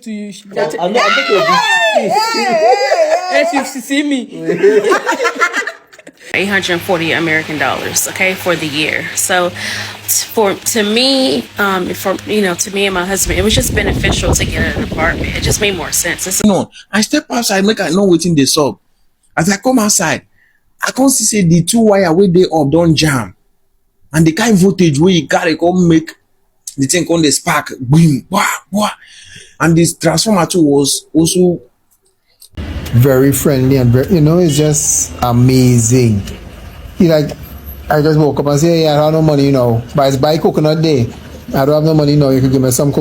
to you. I'm not As you see me. 840 American dollars, okay, for the year. So to me and my husband, it was just beneficial to get an apartment. It just made more sense. No, I step outside, make I know waiting the sub. As I come outside, I can't see the two wire where they up don't jam. And the kind of voltage where you gotta come make the thing on the spark, boom, wah, wah. And this transformer too was also very friendly and very, it's just amazing. I just woke up and say, hey, I don't have no money, but it's buy coconut day. I don't have no money, you can give me some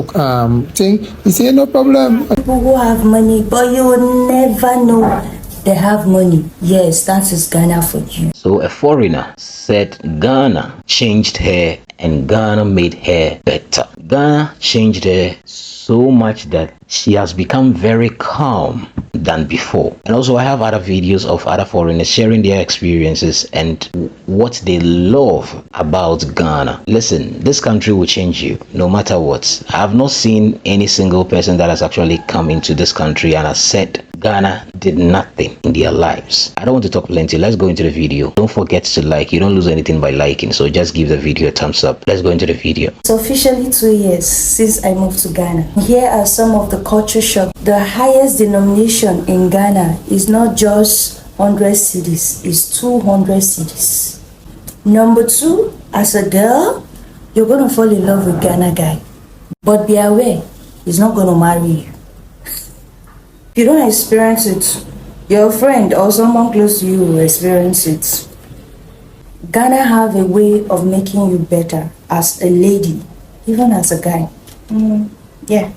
thing. He said, no problem. People who have money, but you will never know they have money. Yes, that is Ghana for you. So a foreigner said Ghana changed her and Ghana made her better. Ghana changed her so much that she has become very calm than before. And also I have other videos of other foreigners sharing their experiences and what they love about Ghana. Listen, this country will change you no matter what. I have not seen any single person that has actually come into this country and has said Ghana did nothing in their lives. I don't want to talk plenty. Let's go into the video. Don't forget to like. You don't lose anything by liking, so just give the video a thumbs up. Let's go into the video. It's officially 2 years since I moved to Ghana. Here are some of the culture shocks. The highest denomination in Ghana is not just 100 cedis, it's 200 cedis. Number 2, as a girl, you're going to fall in love with Ghana guy. But be aware, he's not going to marry you. If you don't experience it, your friend or someone close to you will experience it. Ghana have a way of making you better as a lady, even as a guy. Yeah.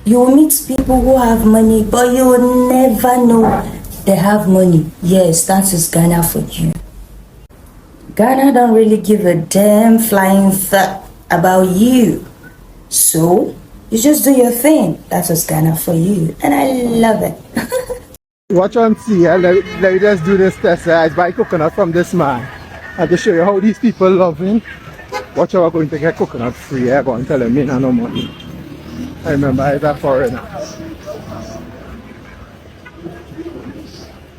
You will meet people who have money, but you will never know they have money. Yes, that is Ghana for you. Ghana don't really give a damn flying fuck about you. So, you just do your thing. That is Ghana for you. And I love it. Watch and see. Let me just do this test. I buy coconut from this man. I have to show you how these people love him. Watch how we're going to get coconut free. I'm going to tell him me no money. I remember I was a foreigner.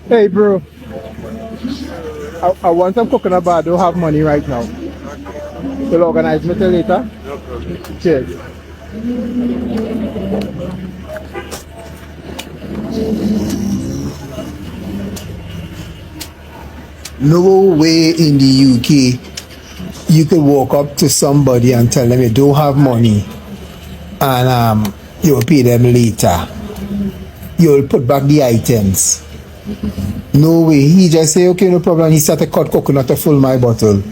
Hey bro, I want some coconut but I don't have money right now. You'll organize me till later? No problem. Cheers. No way in the UK you could walk up to somebody and tell them you don't have money and you'll pay them later. You'll put back the items. No way. He just say, okay, no problem. He started cut coconut to fill my bottle.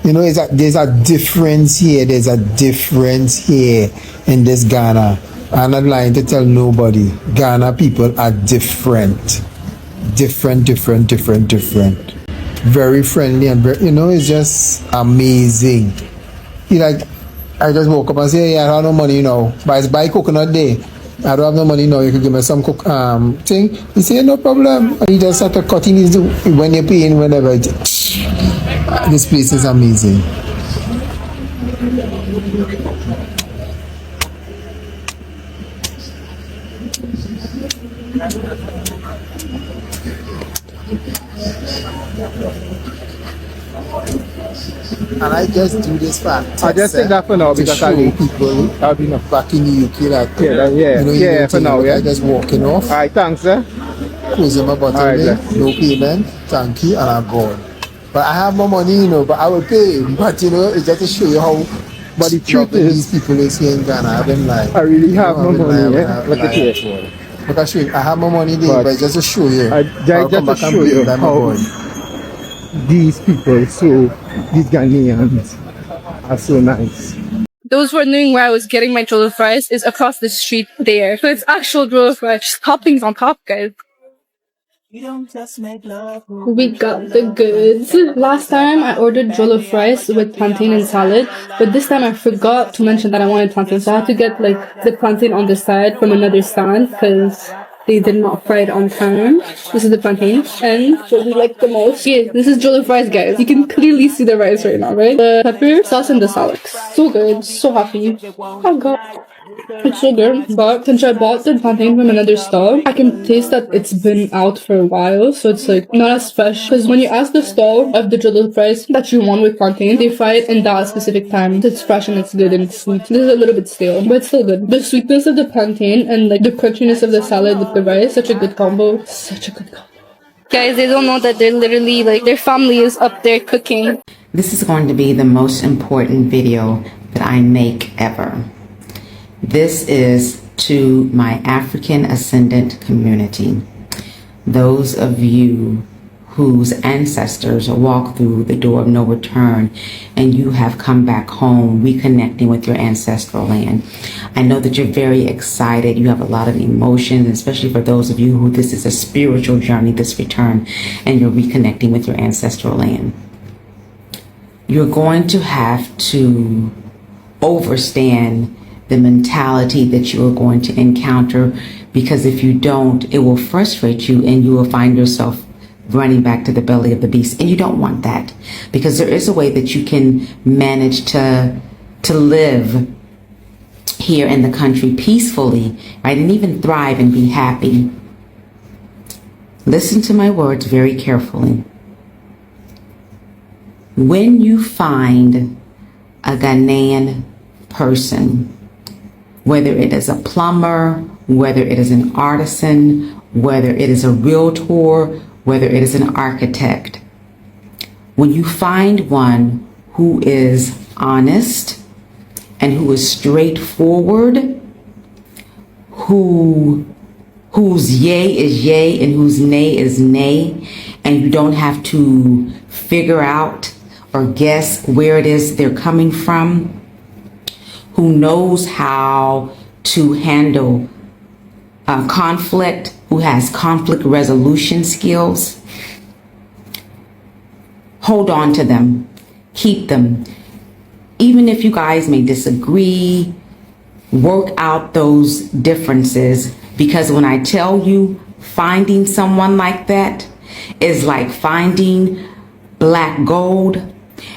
There's a difference here. There's a difference here in this Ghana. I'm not lying to tell nobody. Ghana people are different. Different. Very friendly and very, it's just amazing. I just woke up and say, hey, I don't have no money, but it's buy coconut day. I don't have no money, you can give me some thing. He said, no problem. And he just started cutting his when you're paying, whenever. This place is amazing. And I just do this for I just take that for now because I show people have enough back in the UK that for now, I just walking off. Alright, thanks, sir. Closing my bottle, no payment, thank you, and I'm gone. But I have more money, but I will pay. But it's just to show you how. But the truth is, these people is here in Ghana. I've been like, I really have more money. Look at here. Because I have more money there, but just to show you. Just to show you how these people, these Ghanaians are so nice. Those wondering where I was getting my jollof rice is across the street there. So it's actual jollof rice. Toppings on top, guys. We got the goods. Last time I ordered jollof rice with plantain and salad, but this time I forgot to mention that I wanted plantain, so I had to get the plantain on the side from another stand because they did not fry it on time. This is the plantain, and what we like the most. Yeah, this is jollof rice, guys. You can clearly see the rice right now, right? The pepper, sauce, and the salad. So good, so happy. Oh god. It's so good, but since I bought the plantain from another stall, I can taste that it's been out for a while, so it's like not as fresh. Because when you ask the stall of the jollof rice that you want with plantain, they fry it in that specific time. It's fresh and it's good and it's sweet. This is a little bit stale, but it's still good. The sweetness of the plantain and like the crunchiness of the salad with the rice, such a good combo. Such a good combo. Guys, they don't know that they're literally like their family is up there cooking. This is going to be the most important video that I make ever. This is to my African Ascendant community. Those of you whose ancestors walked through the door of no return and you have come back home reconnecting with your ancestral land. I know that you're very excited. You have a lot of emotions, especially for those of you who this is a spiritual journey, this return, and you're reconnecting with your ancestral land. You're going to have to overstand the mentality that you are going to encounter, because if you don't, it will frustrate you and you will find yourself running back to the belly of the beast. And you don't want that, because there is a way that you can manage to live here in the country peacefully, right? And even thrive and be happy. Listen to my words very carefully. When you find a Ghanaian person, whether it is a plumber, whether it is an artisan, whether it is a realtor, whether it is an architect, when you find one who is honest and who is straightforward, whose yay is yay and whose nay is nay, and you don't have to figure out or guess where it is they're coming from, who knows how to handle conflict, who has conflict resolution skills, hold on to them, keep them. Even if you guys may disagree, work out those differences, because when I tell you, finding someone like that is like finding black gold.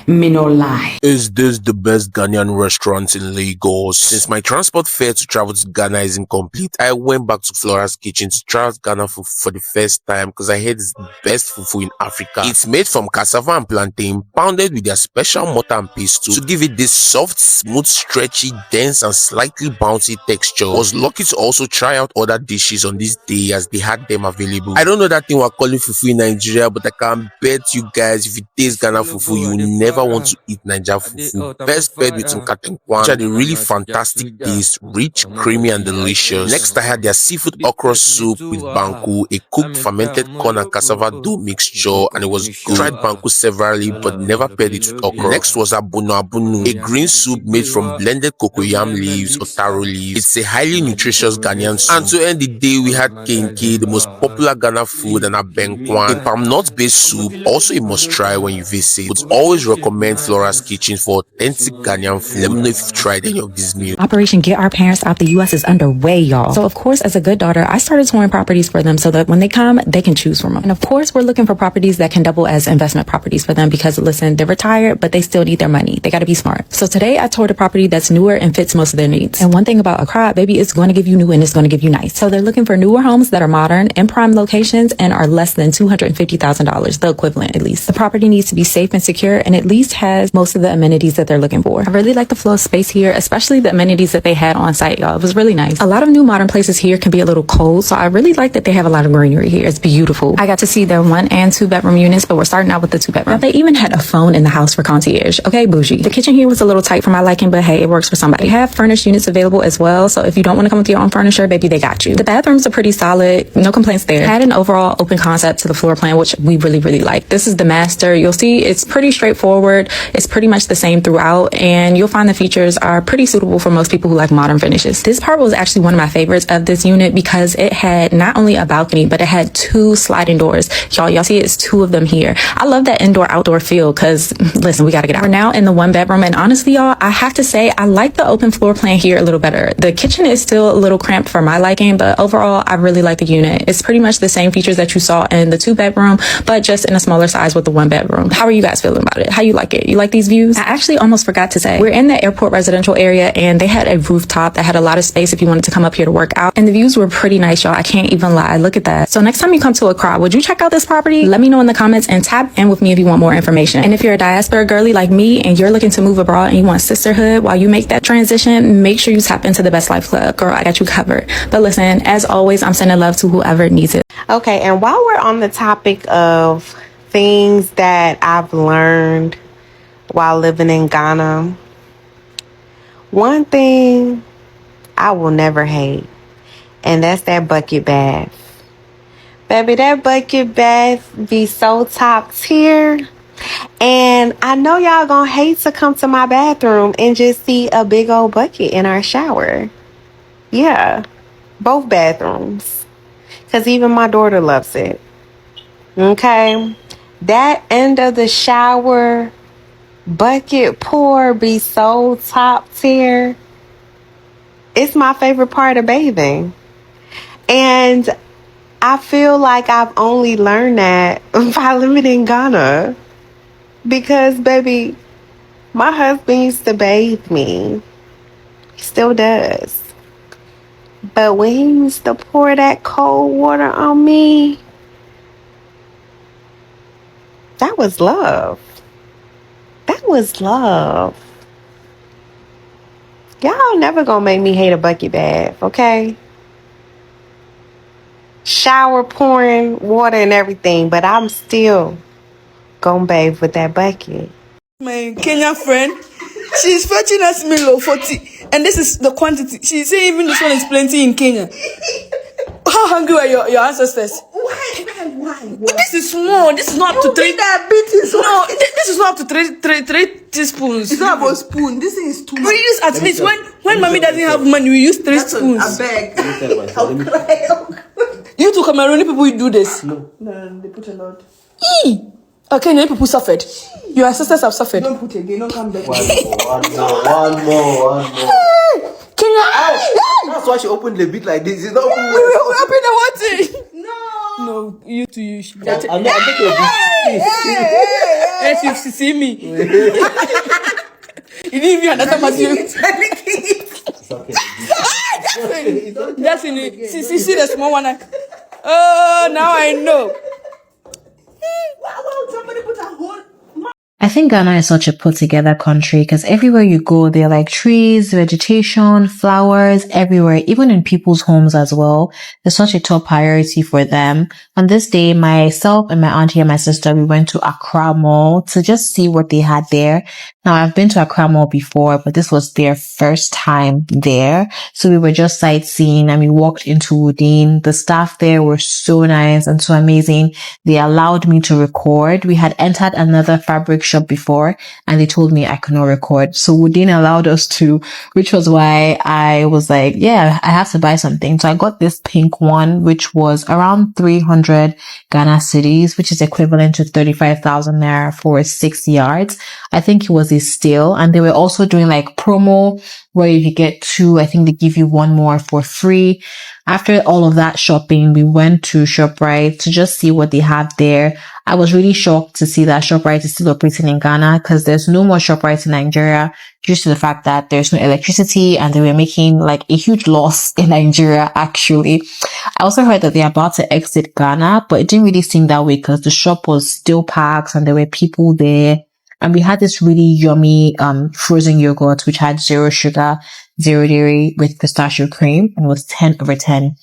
Me no lie. Is this the best Ghanaian restaurant in Lagos? Since my transport fare to travel to Ghana is incomplete, I went back to Flora's Kitchen to try out Ghana food for the first time, because I heard it's the best fufu in Africa. It's made from cassava and plantain, pounded with their special mortar and pestle to give it this soft, smooth, stretchy, dense and slightly bouncy texture. I was lucky to also try out other dishes on this day as they had them available. I don't know that thing we're calling fufu in Nigeria, but I can bet you guys if you taste Ghana fufu, you will never want to eat Naija fufu. Best bet with some katenkwan, which had a really fantastic taste, rich, creamy and delicious. Next I had their seafood okra soup with banku, a cooked fermented corn and cassava dough mixture, and it was good. Tried banku severally but never paired it with okra. Next was abunu, a green soup made from blended cocoyam leaves or taro leaves. It's a highly nutritious Ghanaian soup. And to end the day, we had kenke, the most popular Ghana food, and abenkwan, a palm nut based soup, also a must try when you visit. Would always recommend Flora's Kitchen for authentic Ghanaian food. Let me know if you've tried any of these meals. Operation Get Our Parents Out the U.S. is underway, y'all. So of course, as a good daughter, I started touring properties for them so that when they come, they can choose from them. And of course, we're looking for properties that can double as investment properties for them, because listen, they're retired, but they still need their money. They got to be smart. So today I toured a property that's newer and fits most of their needs. And one thing about Accra, baby, it's going to give you new and it's going to give you nice. So they're looking for newer homes that are modern, in prime locations, and are less than $250,000, the equivalent at least. The property needs to be safe and secure, and at least has most of the amenities that they're looking for. I really like the flow of space here, especially the amenities that they had on site, y'all. It was really nice. A lot of new modern places here can be a little cold, so I really like that they have a lot of greenery here. It's beautiful. I got to see their 1 and 2 bedroom units, but we're starting out with the 2 bedroom. Now, they even had a phone in the house for concierge. Okay, bougie. The kitchen here was a little tight for my liking, but hey, it works for somebody. They have furnished units available as well, so if you don't want to come with your own furniture, baby, they got you. The bathrooms are pretty solid. No complaints there. Had an overall open concept to the floor plan, which we really, really like. This is the master. You'll see it's pretty straightforward. It's pretty much the same throughout, and you'll find the features are pretty suitable for most people who like modern finishes. This part was actually one of my favorites of this unit because it had not only a balcony, but it had 2 sliding doors. Y'all see it's 2 of them here. I love that indoor-outdoor feel because, listen, we got to get out. We're now in the 1 bedroom, and honestly, y'all, I have to say I like the open floor plan here a little better. The kitchen is still a little cramped for my liking, but overall, I really like the unit. It's pretty much the same features that you saw in the 2 bedroom, but just in a smaller size with the 1 bedroom. How are you guys feeling about it? How you you like it? You like these views? I actually almost forgot to say, we're in the airport residential area and they had a rooftop that had a lot of space if you wanted to come up here to work out. And the views were pretty nice, y'all. I can't even lie. Look at that. So next time you come to Accra, would you check out this property? Let me know in the comments and tap in with me if you want more information. And if you're a diaspora girly like me and you're looking to move abroad and you want sisterhood while you make that transition, make sure you tap into the Best Life Club. Girl, I got you covered. But listen, as always, I'm sending love to whoever needs it. Okay, and while we're on the topic of things that I've learned while living in Ghana, one thing I will never hate, and that's that bucket bath. Baby, that bucket bath be so top tier. And I know y'all gonna hate to come to my bathroom and just see a big old bucket in our shower. Yeah, both bathrooms. Because even my daughter loves it. Okay? That end of the shower bucket pour be so top tier. It's my favorite part of bathing. And I feel like I've only learned that by living in Ghana. Because, baby, my husband used to bathe me. He still does. But when he used to pour that cold water on me, that was love. That was love. Y'all never gonna make me hate a bucket bath, okay? Shower, pouring water and everything, but I'm still gonna bathe with that bucket. My Kenyan friend, she's fetching us Milo 40, and this is the quantity. She's saying even this one is plenty in Kenya. How hungry were your ancestors? Why? This is small. This is not up to 3. No, this is not up to 3 teaspoons. It's not about spoon. This thing is too much. We use at least when mommy doesn't have money, we use 3 spoons. I beg. I'll cry. You two Cameroonian people, you do this? No, they put a lot. Kenyan people suffered. Your ancestors have suffered. Don't put again. Don't come back. One more. Kenya. That's why she opened the bit like this. It's not open. We will open the water. No, you two, you should. I'm taking a bit. Yes, you see me. You didn't even understand what you. That's in it. See the small one. Oh, now I know. Somebody put a whole. I think Ghana is such a put together country because everywhere you go, there are like trees, vegetation, flowers everywhere, even in people's homes as well. It's such a top priority for them. On this day, myself and my auntie and my sister, we went to Accra Mall to just see what they had there. Now, I've been to Accra Mall before, but this was their first time there. So we were just sightseeing and we walked into Udine. The staff there were so nice and so amazing. They allowed me to record. We had entered another fabric shop before and they told me I could not record. So Udine allowed us to, which was why I was like, yeah, I have to buy something. So I got this pink one, which was around 300 Ghana cedis, which is equivalent to 35,000 naira for 6 yards. I think it was a steal. And they were also doing like promo where if you get 2, I think they give you 1 more for free. After all of that shopping, we went to ShopRite to just see what they have there. I was really shocked to see that ShopRite is still operating in Ghana because there's no more ShopRite in Nigeria due to the fact that there's no electricity and they were making like a huge loss in Nigeria actually. I also heard that they're about to exit Ghana, but it didn't really seem that way because the shop was still packed and there were people there. And we had this really yummy frozen yogurt which had 0 sugar, 0 dairy with pistachio cream and was 10 over 10.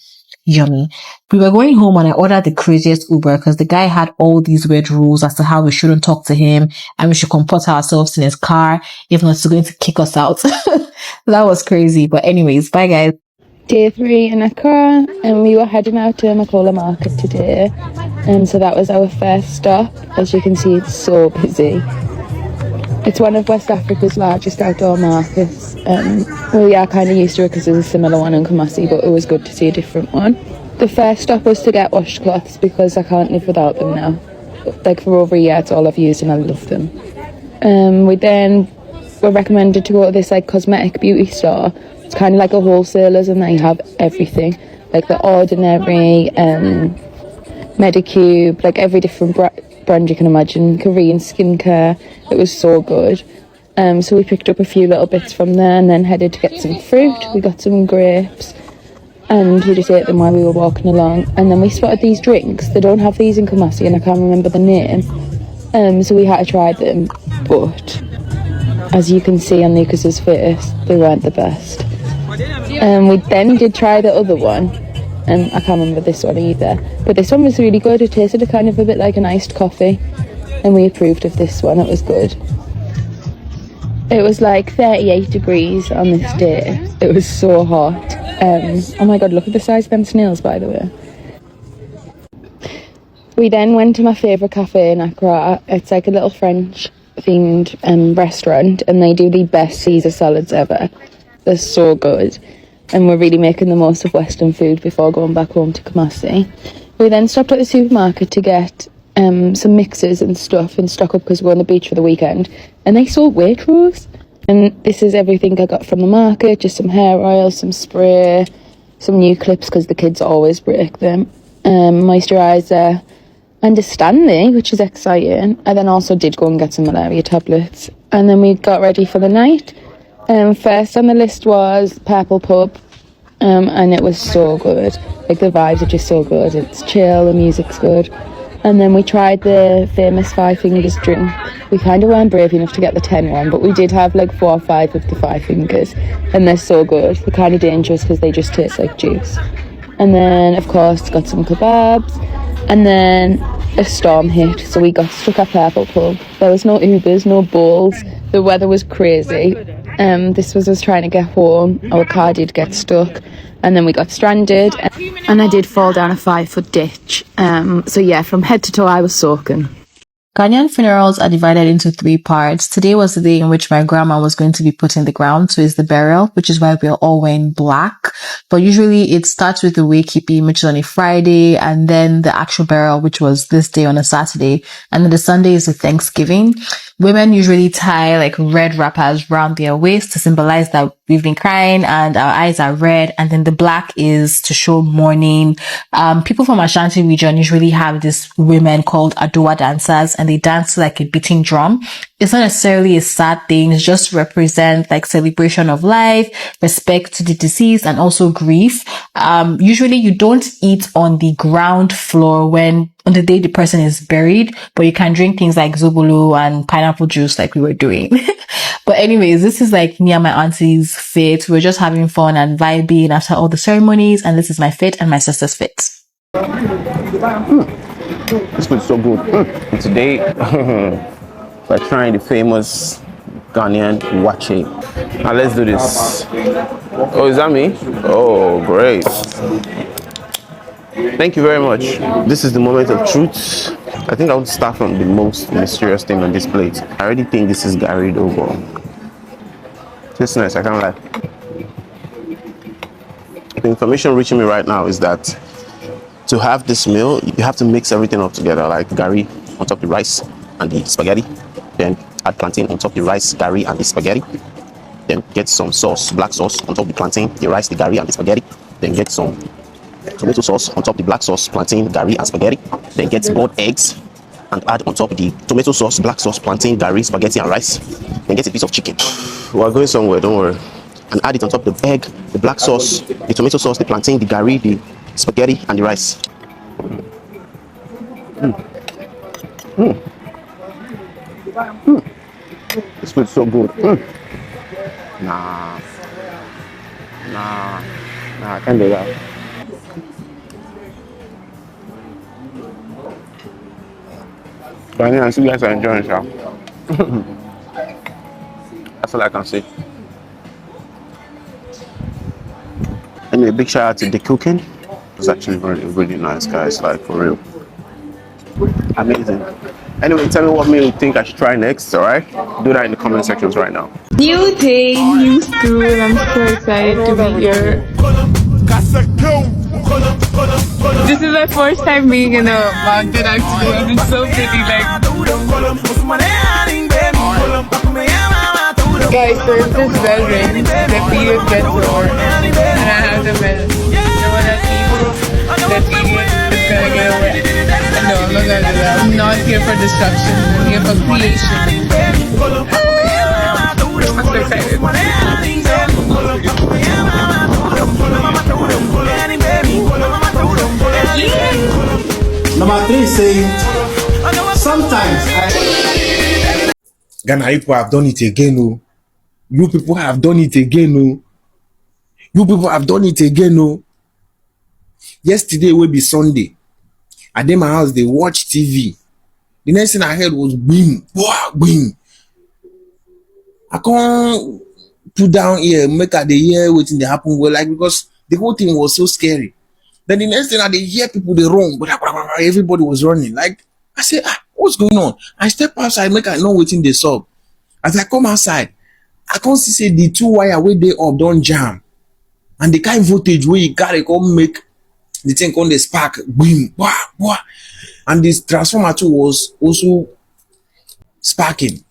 Yummy. We were going home and I ordered the craziest Uber because the guy had all these weird rules as to how we shouldn't talk to him and we should comport ourselves in his car. If not, he's going to kick us out. That was crazy. But anyways, bye guys. Day 3 in Accra and we were heading out to Makola Market today. And so that was our first stop. As you can see, it's so busy. It's one of West Africa's largest outdoor markets. We are kind of used to it because there's a similar one in Kumasi, but it was good to see a different one. The first stop was to get washcloths because I can't live without them now. Like for over a year, it's all I've used and I love them. We then were recommended to go to this like cosmetic beauty store. It's kind of like a wholesaler's and they have everything. Like The Ordinary, Medicube, like every different brand you can imagine, Korean skincare. It was so good. So we picked up a few little bits from there and then headed to get some fruit. We got some grapes and we just ate them while we were walking along. And then we spotted these drinks. They don't have these in Kumasi and I can't remember the name. So we had to try them. But as you can see on Lucas's face, they weren't the best. We then did try the other one. And I can't remember this one either. But this one was really good. It tasted kind of a bit like an iced coffee. And we approved of this one. It was good. It was like 38 degrees on this day. It was so hot. Oh my god, look at the size of them snails, by the way. We then went to my favourite cafe in Accra. It's like a little French themed restaurant and they do the best Caesar salads ever. They're so good. And we're really making the most of Western food before going back home to Kumasi. We then stopped at the supermarket to get some mixes and stuff and stock up because we're on the beach for the weekend. And they sold Waitrose. And this is everything I got from the market. Just some hair oil, some spray, some new clips because the kids always break them. Moisturiser and a Stanley, which is exciting. I then also did go and get some malaria tablets. And then we got ready for the night. First on the list was Purple Pub. And it was so good. Like the vibes are just so good. It's chill, the music's good. And then we tried the famous Five Fingers drink. We kind of weren't brave enough to get the 10 one, but we did have like 4 or 5 of the Five Fingers. And they're so good. They're kind of dangerous because they just taste like juice. And then, of course, got some kebabs. And then a storm hit, so we got stuck at Purple Pub. There was no Ubers, no Bolts. The weather was crazy. This was us trying to get home. Our car did get stuck. And then we got stranded. And I did fall down a 5-foot ditch. So yeah, from head to toe, I was soaking. Ghanaian funerals are divided into 3 parts. Today was the day in which my grandma was going to be put in the ground, so it's the burial, which is why we're all wearing black. But usually it starts with the wakekeeping, which is on a Friday, and then the actual burial, which was this day on a Saturday, and then the Sunday is the Thanksgiving. Women usually tie like red wrappers around their waist to symbolize that we've been crying and our eyes are red, and then the black is to show mourning. People from Ashanti region usually have these women called Adowa dancers, and they dance like a beating drum. It's not necessarily a sad thing. It's just to represent like celebration of life, respect to the deceased, and also grief. Usually you don't eat on the ground floor on the day the person is buried, but you can drink things like zobolo and pineapple juice like we were doing. But anyways, this is like me and my auntie's fit. We're just having fun and vibing after all the ceremonies, and this is my fit and my sister's fit. This food is so good. And today, we're trying the famous Ghanaian wache. Now let's do this. Oh, is that me? Oh, great. Thank you very much. This is the moment of truth. I think I want to start from the most mysterious thing on this plate. I already think this is Gary Dogo. It's nice, I can't lie. The information reaching me right now is that to have this meal, you have to mix everything up together, like Gary on top of the rice and the spaghetti. Then add plantain on top of the rice, Gary, and the spaghetti. Then get some sauce, black sauce on top of the plantain, the rice, the Gary, and the spaghetti. Then get some tomato sauce on top of the black sauce, plantain, Gary, and spaghetti. Then get boiled eggs and add on top of the tomato sauce, black sauce, plantain, Gary, spaghetti, and rice. Then get a piece of chicken. We're going somewhere, don't worry. And add it on top of the egg, the black sauce, the tomato sauce, the plantain, the Gary, the spaghetti, and the rice. This food is so good. Nah, I can't do that. I see you guys are enjoying it. That's all I can say. Anyway, big shout out to the cooking. It's actually really, really nice, guys. Like, for real. Amazing. Anyway, tell me what meal you think I should try next, alright? Do that in the comment sections right now. New day, new school. I'm so excited to be here. This is my first time being in a mountain actually, and it's so pretty. Like, guys, there's this bell ring. The period gets over, and I have the bell. The one that period is gonna get over. No, I'm I'm not here for destruction. I'm here for creation. I'm so excited. Number 3 is saying, sometimes Ghana people have done it again, oh. You people have done it again, oh. You people have done it again, oh. Yesterday will be Sunday. I did my house, they watch TV. The next thing I heard was boom, boom. I can't put down here, make at the ear waiting to happen well, like because the whole thing was so scary. Then the next thing I they hear people they run, but everybody was running. Like I said, what's going on? I step outside, make I know waiting they saw. As I come outside, I can't see say the 2 wire where they up don't jam, and the kind voltage where you gotta come make the thing on the spark, boom, and this transformer too was also sparking.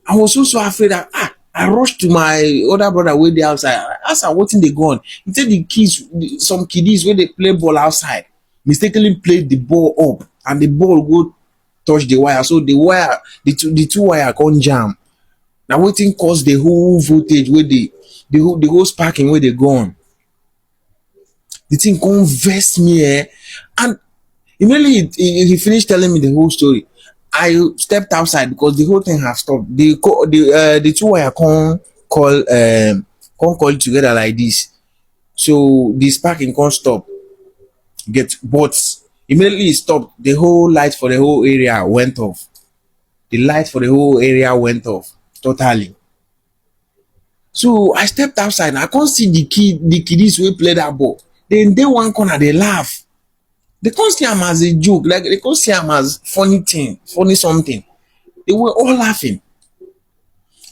I was also afraid that I rushed to my other brother where they outside. I asked her what in they gone. He said the kids, some kiddies where they play ball outside, mistakenly played the ball up, and the ball go touch the wire. So the wire, the two wire can't jam. Now waiting cause the whole voltage where the whole sparking where they gone. The thing converse me, and immediately he finished telling me the whole story. I stepped outside because the whole thing have stopped. The 2 wire can't call together like this, so the sparking can't stop. But immediately it stopped. The whole light for the whole area went off. The light for the whole area went off totally. So I stepped outside and I can't see the kiddies who play that ball. Then they one corner they laugh. They can't see him as a joke, like they can't see him as funny something. They were all laughing.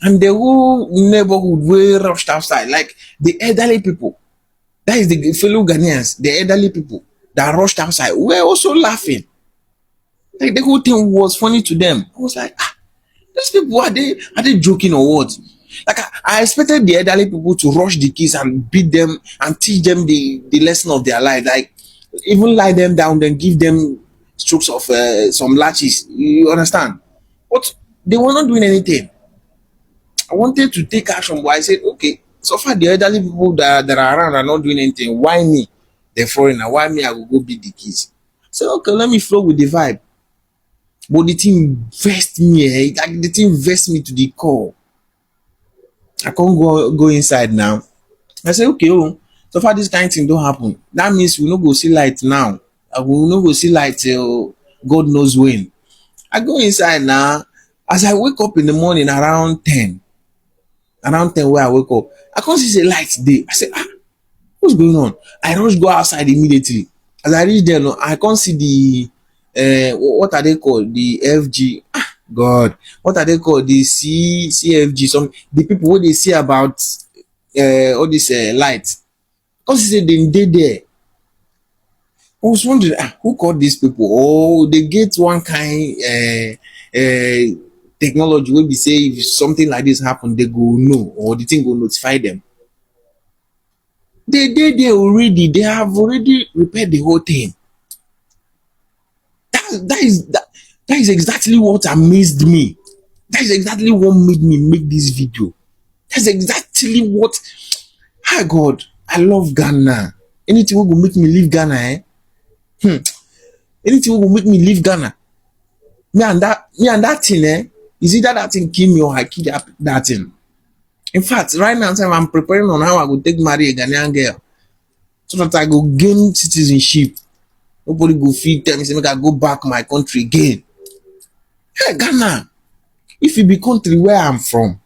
And the whole neighborhood were rushed outside, like the elderly people. That is the fellow Ghanaians, the elderly people that rushed outside were also laughing. Like the whole thing was funny to them. I was like, these people, are they joking or what? Like I expected the elderly people to rush the kids and beat them and teach them the lesson of their life. Like even lie them down, then give them strokes of some latches. You understand? But they were not doing anything. I wanted to take action, but I said, okay, so far the elderly people that are around are not doing anything. Why me, the foreigner? Why me? I will go beat the kids. I said, okay, let me flow with the vibe. But the thing vexed me. Like the thing vexed me to the core. I can't go inside now. I said, okay, so far this kind of thing don't happen. That means we no go see light now. We will not go see light till God knows when. I go inside now. As I wake up in the morning around 10 where I wake up, I can't see the light day. I said, what's going on? I rush go outside immediately. As I reach there, I can't see the what are they called? The FG. God, what are they called? The CFG. Some the people who they see about all this light. Because they did there. I was wondering who called these people. Oh, they get one kind technology where we say if something like this happen, they go know, or the thing will notify them. They already. They have already repaired the whole thing. That is exactly what amazed me. That is exactly what made me make this video. That's exactly what. Hi God, I love Ghana. Anything will make me leave Ghana, Anything will make me leave Ghana. Me and that thing, is either that thing kill me or I kill that thing. In fact, right now I'm preparing on how I will take marry a Ghanaian girl, so that I go gain citizenship. Nobody go feed them, say make I go back my country again. Hey Ghana, if you be country where I'm from,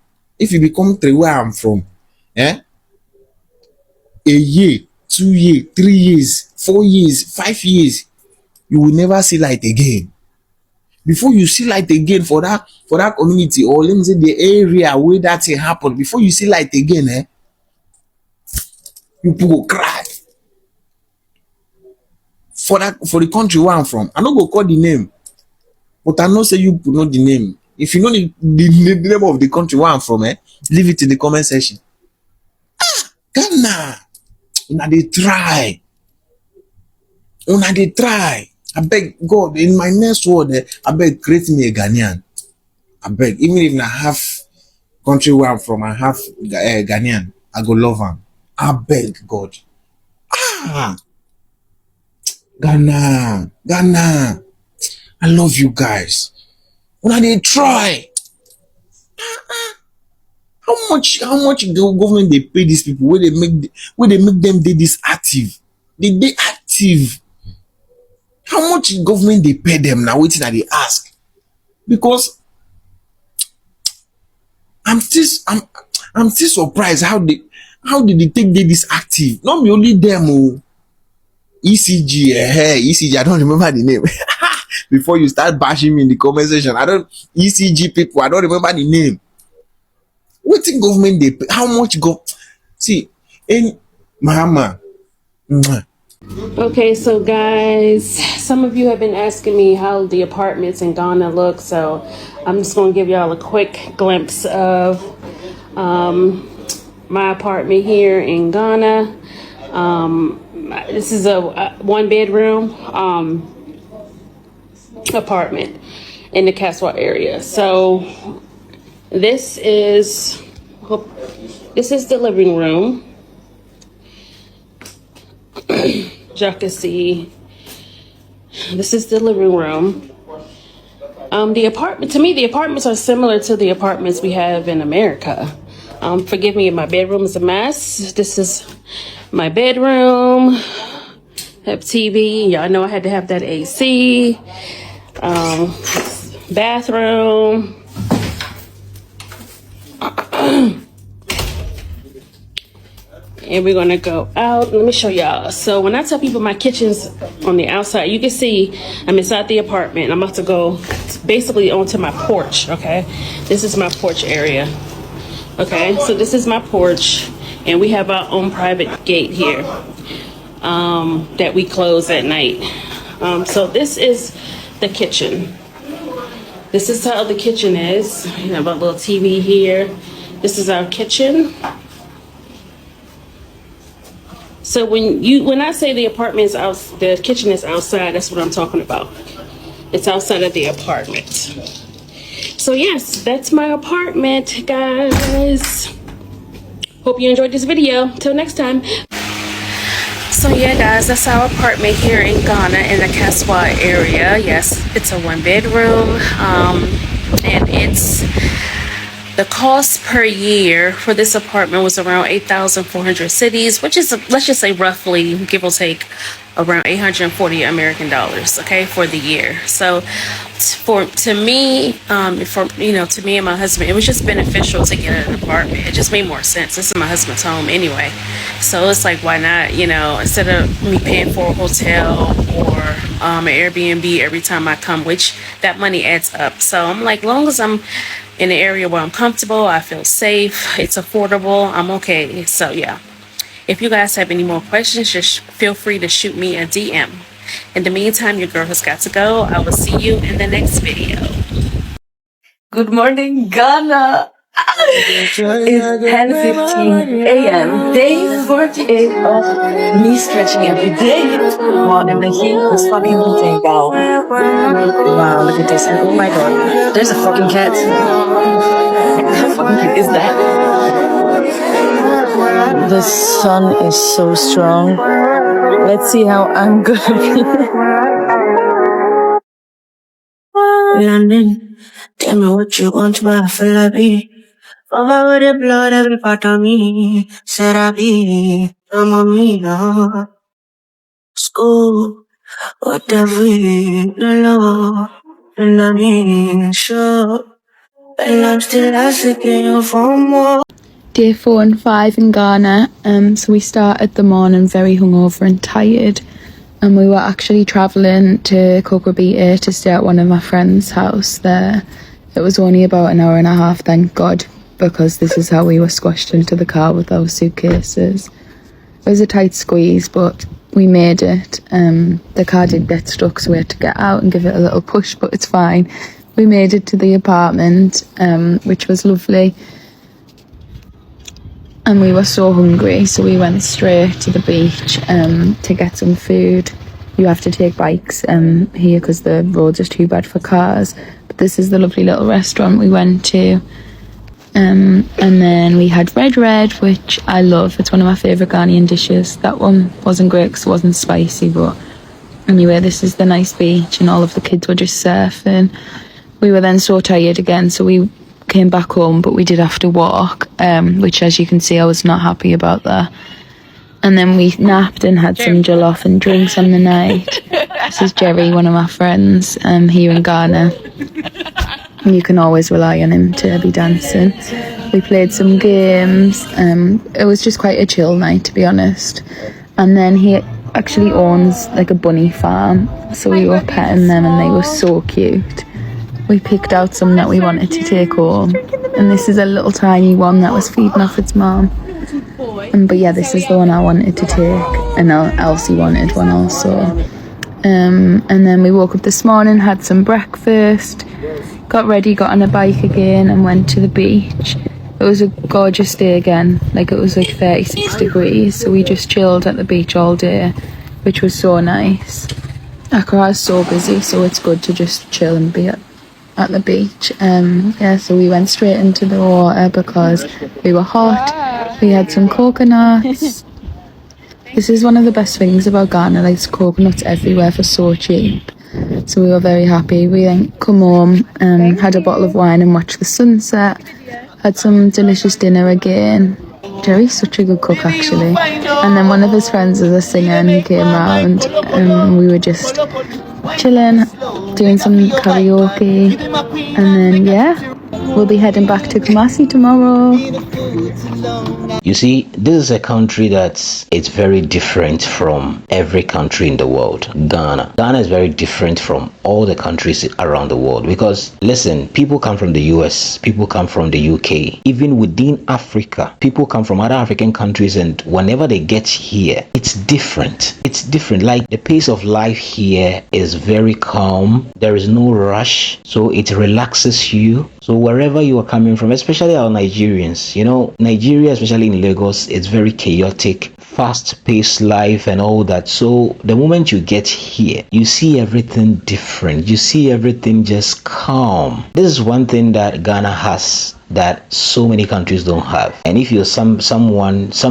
a year, 2 years, 3 years, 4 years, 5 years, you will never see light again. Before you see light again for that community, or let me say the area where that thing happened, before you see light again, people go cry. For the country where I'm from, I no go call the name, but I know say you know the name. If you know the name of the country where I'm from, leave it in the comment section. Ghana, una dey try. I beg God, in my next word, I beg, create me a Ghanaian. I beg, even if I have country where I'm from, I have Ghanaian, I go love him. I beg God. Ghana, I love you guys. When they try, how much the government they pay these people? Where they make them they this active? They active. How much government they pay them now? Waiting that they ask, because I'm still surprised how did they take this active? Not be only them. Oh. ECG, I don't remember the name. Before you start bashing me in the comment section, ECG people, I don't remember the name. What think government they pay? How much see in Mahama? Okay, so guys, some of you have been asking me how the apartments in Ghana look, so I'm just going to give y'all a quick glimpse of my apartment here in Ghana. This is a one-bedroom apartment in the Kaswa area. So this is the living room. Y'all can see, this is the living room. The apartments are similar to the apartments we have in America. Forgive me if my bedroom is a mess. This is my bedroom. Have TV. Y'all know I had to have that AC. Bathroom. And we're gonna go out. Let me show y'all. So when I tell people my kitchen's on the outside, you can see I'm inside the apartment. I'm about to go basically onto my porch, okay? This is my porch area. Okay, so this is my porch, and we have our own private gate here that we close at night. So this is the kitchen. This is how the kitchen is. We have a little TV here. This is our kitchen. So when I say the apartment is out, the kitchen is outside, that's what I'm talking about. It's outside of the apartment. So yes, that's my apartment, guys. Hope you enjoyed this video. Till next time. So yeah, guys, that's our apartment here in Ghana in the Kaswa area. Yes, it's a one-bedroom, and the cost per year for this apartment was around 8,400 cities, which is, let's just say roughly, give or take, around 840 American dollars, okay, for the year. So to me and my husband, it was just beneficial to get an apartment. It just made more sense. This is my husband's home anyway. So it's like, why not, instead of me paying for a hotel or an Airbnb every time I come, which that money adds up. So I'm like, long as I'm in an area where I'm comfortable, I feel safe, it's affordable, I'm okay. So yeah, if you guys have any more questions, just feel free to shoot me a DM. In the meantime, your girl has got to go. I will see you in the next video. Good morning, Ghana. It's 10:15 a.m. Day 48 of me stretching every day. While in the heat was fucking heating. Wow. Wow, look at this. Oh my god. There's a fucking cat. How fucking cute is that? The sun is so strong. Let's see how I'm gonna be. London, tell me what you want, my flappy. Over with the blood, every part of me. Said I be, I'm on me now. School, whatever, the law, and I mean, sure. And I'm still asking you for more. Day 4 and 5 in Ghana. So we started the morning very hungover and tired. And we were actually travelling to Kokobita to stay at one of my friend's house there. It was only about an hour and a half, thank God, because this is how we were squashed into the car with our suitcases. It was a tight squeeze, but we made it. The car did get stuck, so we had to get out and give it a little push, but it's fine. We made it to the apartment, which was lovely. And we were so hungry, so we went straight to the beach to get some food. you have to take bikes here because the roads are too bad for cars. But this is the lovely little restaurant we went to. And then we had red, which I love. It's one of my favourite Ghanaian dishes. That one wasn't great because it wasn't spicy, but anyway, this is the nice beach and all of the kids were just surfing. We were then so tired again, so we came back home, but we did have to walk, which, as you can see, I was not happy about that. And then we napped and had some jollof and drinks on the night. This is Jerry, one of my friends here in Ghana. You can always rely on him to be dancing. We played some games. It was just quite a chill night, to be honest. And then he actually owns like a bunny farm, so we were petting them and they were so cute. We picked out some that we wanted to take home, and this is a little tiny one that was feeding off its mom. But yeah, this is the one I wanted to take, and Elsie wanted one also. And then we woke up this morning, had some breakfast, got ready, got on a bike again and went to the beach. It was a gorgeous day again, like it was like 36 degrees, so we just chilled at the beach all day, which was so nice. Accra is so busy, so it's good to just chill and be at the beach. Yeah, so we went straight into the water because we were hot. We had some coconuts. This is one of the best things about Ghana, like there's coconuts everywhere for so cheap. So we were very happy. We then come home, had a bottle of wine and watched the sunset. Had some delicious dinner again. Jerry's such a good cook, actually. And then one of his friends is a singer and he came round and we were just chilling, doing some karaoke. And then, yeah, we'll be heading back to Kumasi tomorrow. You see, this is a country it's very different from every country in the world. Ghana is very different from all the countries around the world because, listen, people come from the US, people come from the UK, even within Africa, people come from other African countries, and whenever they get here, it's different. It's different. Like the pace of life here is very calm. There is no rush, so it relaxes you. So wherever you are coming from, especially our Nigerians, you know, Nigeria, especially in Lagos, it's very chaotic, fast-paced life and all that. So the moment you get here, you see everything different. You see everything just calm. This is one thing that Ghana has that so many countries don't have. And if you're some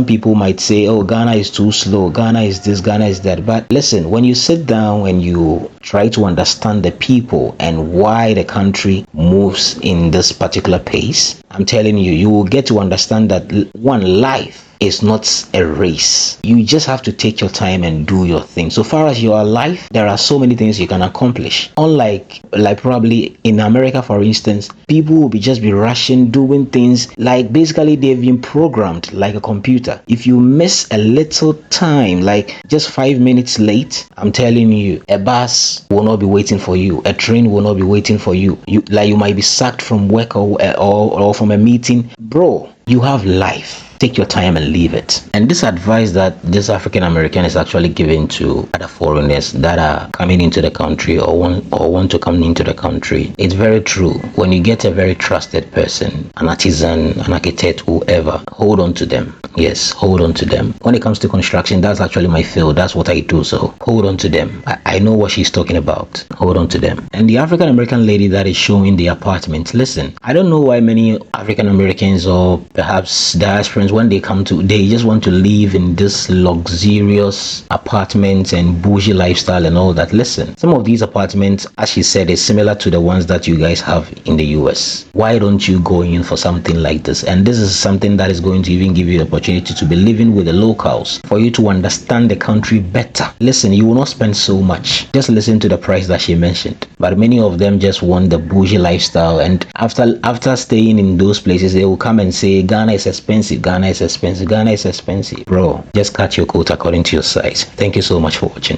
people might say, oh, Ghana is too slow, Ghana is this, Ghana is that. But listen, when you sit down and you try to understand the people and why the country moves in this particular pace, I'm telling you, you will get to understand that one, life is not a race. You just have to take your time and do your thing. So far as you are alive, there are so many things you can accomplish. Unlike probably in America, for instance, people will just be rushing, doing things like basically they've been programmed like a computer. If you miss a little time, like just 5 minutes late, I'm telling you, a bus will not be waiting for you. A train will not be waiting for you. You might be sacked from work or from a meeting. Bro, you have life. Take your time and leave it. And this advice that this African American is actually giving to other foreigners that are coming into the country or want to come into the country, it's very true. When you get a very trusted person, an artisan, an architect, whoever, hold on to them. Yes, hold on to them. When it comes to construction, that's actually my field. That's what I do. So hold on to them. I know what she's talking about. Hold on to them. And the African American lady that is showing the apartment, listen, I don't know why many African Americans or perhaps diasporans, when they come to, they just want to live in this luxurious apartments and bougie lifestyle and all that. Listen, some of these apartments, as she said, is similar to the ones that you guys have in the US. Why don't you go in for something like this? And this is something that is going to even give you the opportunity to be living with the locals, for you to understand the country better. Listen, you will not spend so much. Just listen to the price that she mentioned. But many of them just want the bougie lifestyle, and after staying in those places, they will come and say Ghana is expensive, Ghana is expensive, Ghana is expensive. Bro, just cut your coat according to your size. Thank you so much for watching.